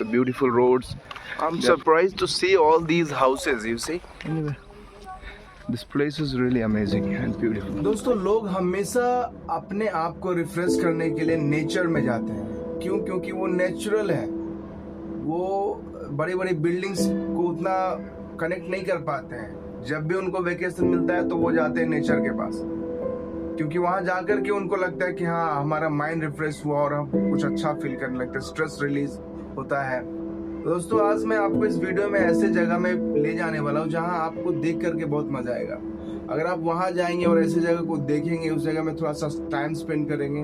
The beautiful roads. I'm surprised to see all these houses, you see. Anyway, this place is really amazing and beautiful. दोस्तों, लोग हमेशा अपने आप को refresh करने के लिए नेचर में जाते हैं। क्यों? क्योंकि वो नेचुरल है। वो बड़ी बड़ी बिल्डिंग्स को उतना कनेक्ट नहीं कर पाते हैं। जब भी उनको वेकेशन मिलता है तो वो जाते हैं नेचर के पास, क्योंकि वहां जाकर के उनको लगता है कि हाँ, हमारा माइंड रिफ्रेश हुआ और हम कुछ अच्छा फील करने लगते हैं, स्ट्रेस रिलीज होता है। दोस्तों, आज मैं आपको इस वीडियो में ऐसे जगह में ले जाने वाला हूँ जहाँ आपको देख करके बहुत मजा आएगा। अगर आप वहाँ जाएंगे और ऐसी जगह को देखेंगे, उस जगह में थोड़ा सा टाइम स्पेंड करेंगे,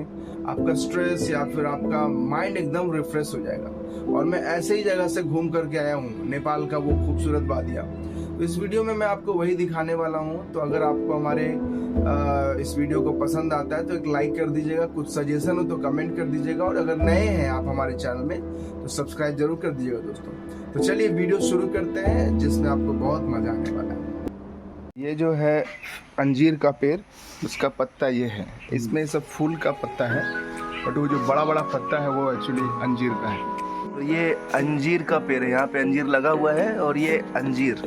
आपका स्ट्रेस या फिर आपका माइंड एकदम रिफ्रेश हो जाएगा। और मैं ऐसे ही जगह से घूम करके आया हूँ, नेपाल का वो खूबसूरत वादिया। तो इस वीडियो में मैं आपको वही दिखाने वाला हूँ। तो अगर आपको हमारे इस वीडियो को पसंद आता है तो एक लाइक कर दीजिएगा, कुछ सजेशन हो तो कमेंट कर दीजिएगा, और अगर नए हैं आप हमारे चैनल में तो सब्सक्राइब जरूर कर दीजिएगा दोस्तों। तो चलिए वीडियो शुरू करते हैं, जिसमें आपको बहुत मजा आने वाला है। ये जो है अंजीर का पेड़, उसका पत्ता ये है। इसमें सब फूल का पत्ता है, बट वो जो बड़ा बड़ा पत्ता है वो एक्चुअली अंजीर का है। तो ये अंजीर का पेड़ है, यहाँ पे अंजीर लगा हुआ है। और ये अंजीर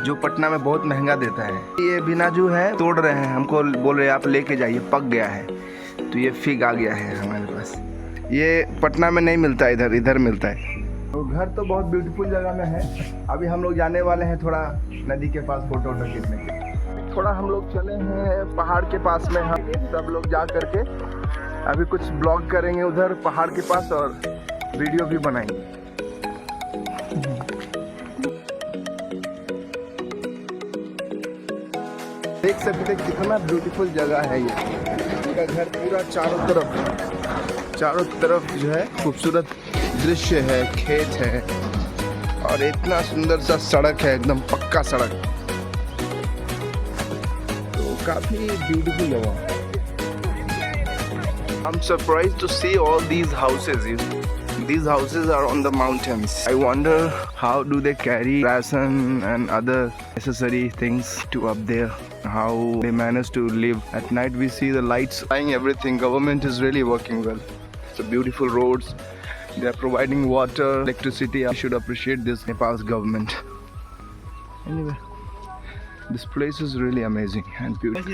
जो पटना में बहुत महंगा देता है, ये बिनाजू है, तोड़ रहे हैं, हमको बोल रहे हैं आप लेके जाइए, पक गया है। तो ये फिग आ गया है हमारे पास। ये पटना में नहीं मिलता, इधर मिलता है। तो घर तो बहुत ब्यूटीफुल जगह में है। अभी हम लोग जाने वाले हैं थोड़ा नदी के पास फोटो खींचने के। थोड़ा हम लोग चले हैं पहाड़ के पास में, हम सब लोग जा करके अभी कुछ ब्लॉग करेंगे उधर पहाड़ के पास, और वीडियो भी बनाएंगे। देख सकते हैं कितना ब्यूटीफुल जगह है ये। इनका घर पूरा चारों तरफ जो है खूबसूरत दृश्य है, खेत है, और इतना सुंदर सा सड़क है, एकदम पक्का सड़क। तो काफी ब्यूटीफुल जगह। I'm surprised to see all these houses. These houses are on the mountains. I wonder how do they carry ration and other necessary things to up there. How they manage to live. At night we see the lights, everything. Government is really working well. So beautiful roads. They are providing water, electricity. I should appreciate this Nepal's government. Anyway, this place is really amazing and beautiful.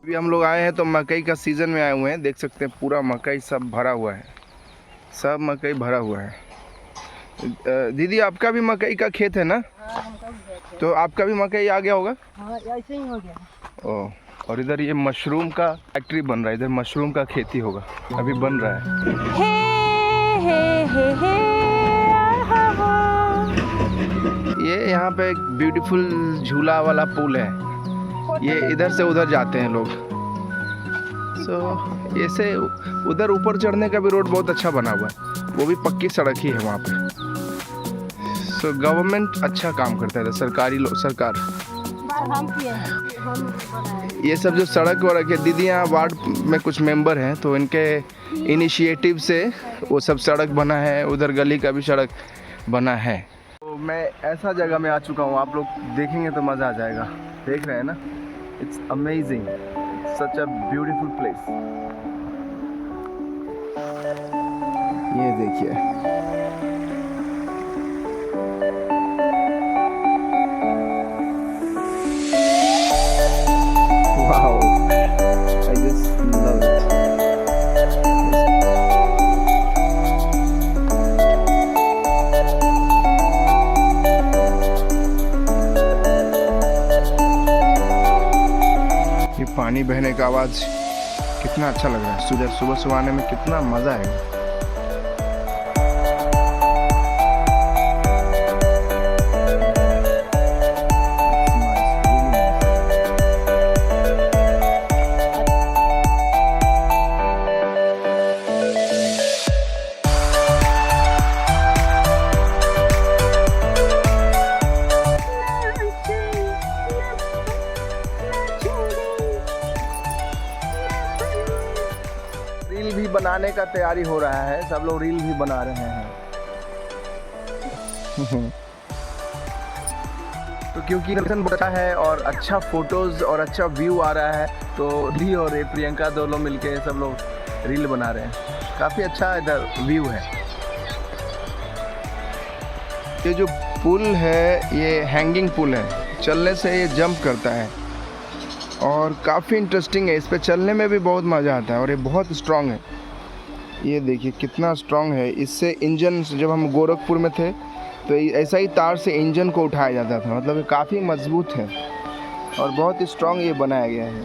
अभी हम लोग आए हैं तो मकई का season में आए हुए हैं। देख सकते हैं पूरा मकई सब भरा हुआ है, सब मकई भरा हुआ है। दीदी, आपका भी मकई का खेत है ना? तो आपका भी मकई आ गया होगा? हाँ, ऐसे ही हो गया। ओह, और इधर ये मशरूम का फैक्ट्री बन रहा है, इधर मशरूम का खेती होगा, अभी बन रहा है। ये यहाँ पे एक ब्यूटीफुल झूला वाला पुल है, ये इधर से उधर जाते हैं लोग। सो ऐसे उधर ऊपर चढ़ने का भी रोड बहुत अच्छा बना हुआ है, वो भी पक्की सड़क ही है वहाँ पे। सो गवर्नमेंट अच्छा काम करता है, सरकार। ये सब जो सड़क वड़क है, दीदी यहाँ वार्ड में कुछ मेंबर हैं, तो इनके इनिशिएटिव से वो सब सड़क बना है, उधर गली का भी सड़क बना है। तो मैं ऐसा जगह में आ चुका हूँ, आप लोग देखेंगे तो मज़ा आ जाएगा। देख रहे हैं ना, it's amazing, such a beautiful place. ये देखिए, wow, I just love it. ये पानी बहने का आवाज कितना अच्छा लग रहा है। सुबह आने में कितना मजा आएगा। रील भी बनाने का तैयारी हो रहा है, सब लोग रील भी बना रहे हैं। तो क्योंकि लोकेशन बहुत अच्छा है और अच्छा फोटोज़ और अच्छा व्यू आ रहा है, तो दी और ये प्रियंका दोनों मिलके सब लोग रील बना रहे हैं। काफ़ी अच्छा इधर व्यू है। ये जो पुल है ये हैंगिंग पुल है, चलने से ये जंप करता है और काफ़ी इंटरेस्टिंग है। इस पे चलने में भी बहुत मज़ा आता है और ये बहुत स्ट्रॉन्ग है। ये देखिए कितना स्ट्रॉन्ग है। इससे इंजन, जब हम गोरखपुर में थे तो ऐसा ही तार से इंजन को उठाया जाता था। मतलब ये काफ़ी मजबूत है और बहुत ही स्ट्रॉन्ग ये बनाया गया है।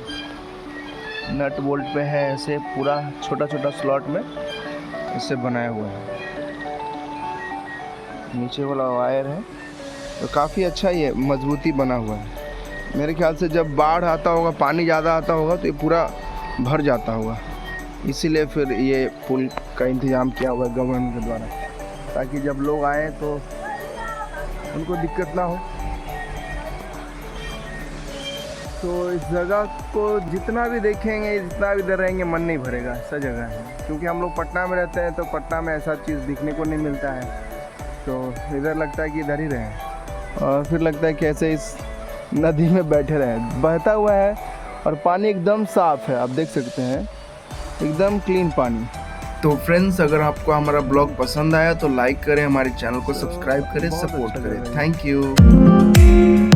नट बोल्ट पे है, ऐसे पूरा छोटा छोटा स्लॉट में इससे बनाया हुआ है। नीचे वाला वायर है तो काफ़ी अच्छा ये मजबूती बना हुआ है। मेरे ख्याल से जब बाढ़ आता होगा, पानी ज़्यादा आता होगा तो ये पूरा भर जाता होगा, इसीलिए फिर ये पुल का इंतज़ाम किया हुआ है गवर्नमेंट के द्वारा, ताकि जब लोग आए तो उनको दिक्कत ना हो। तो इस जगह को जितना भी देखेंगे, जितना भी इधर रहेंगे, मन नहीं भरेगा। ऐसा जगह है, क्योंकि हम लोग पटना में रहते हैं तो पटना में ऐसा चीज़ दिखने को नहीं मिलता है, तो इधर लगता है कि इधर ही रहें। और फिर लगता है कि ऐसे इस नदी में बैठे रहें। बहता हुआ है और पानी एकदम साफ़ है, आप देख सकते हैं, एकदम क्लीन पानी। तो फ्रेंड्स, अगर आपको हमारा ब्लॉग पसंद आया तो लाइक करें, हमारे चैनल को सब्सक्राइब करें, सपोर्ट करें। Thank you.